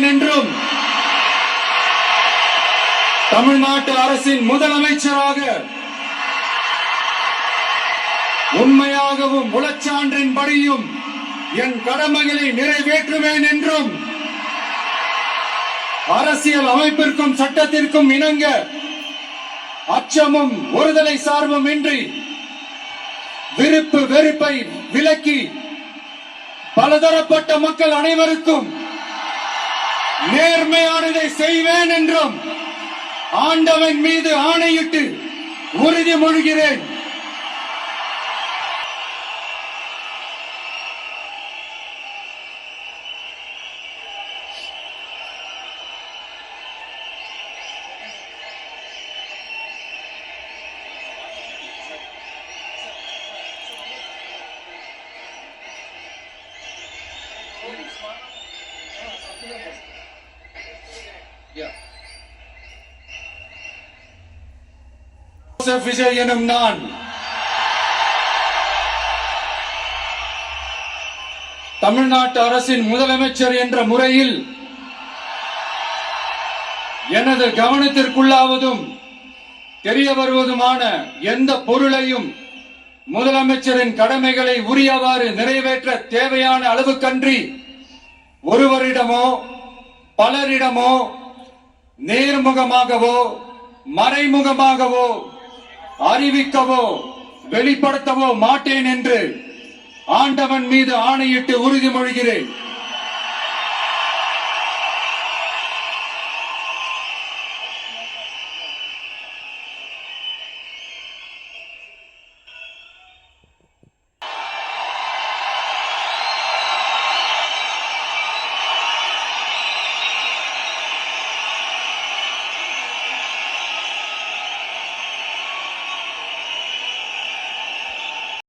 செய்வேன் என்றும் தமிழ்நாட்டு அரசின் முதலமைச்சராக உண்மையாகவும் உளச்சான்றின்படியும் என் கடமைகளை நிறைவேற்றுவேன் என்றும் அரசியல் அமைப்பிற்கும் சட்டத்திற்கும் இணங்க அச்சமும் ஒருதலை சார்பும் இன்றி விருப்பு வெறுப்பை விலக்கி பலதரப்பட்ட மக்கள் அனைவருக்கும் நேர்மையானதை செய்வேன் என்றும் ஆண்டவன் மீது ஆணையிட்டு உறுதிமொழிகிறேன். விஜய் எனும் நான் தமிழ்நாட்டு அரசின் முதலமைச்சர் என்ற முறையில் எனது கவனத்திற்குள்ளாவதும் தெரிய வருவதுமான எந்த பொருளையும் முதலமைச்சரின் கடமைகளை உரியவாறு நிறைவேற்ற தேவையான அளவுக்கன்றி ஒருவரிடமோ பலரிடமோ நேர்முகமாகவோ மறைமுகமாகவோ அறிவிக்கவோ வெளிப்படுத்தவோ மாட்டேன் என்று ஆண்டவன் மீது ஆணையிட்டு உறுதிமொழிகிறேன்.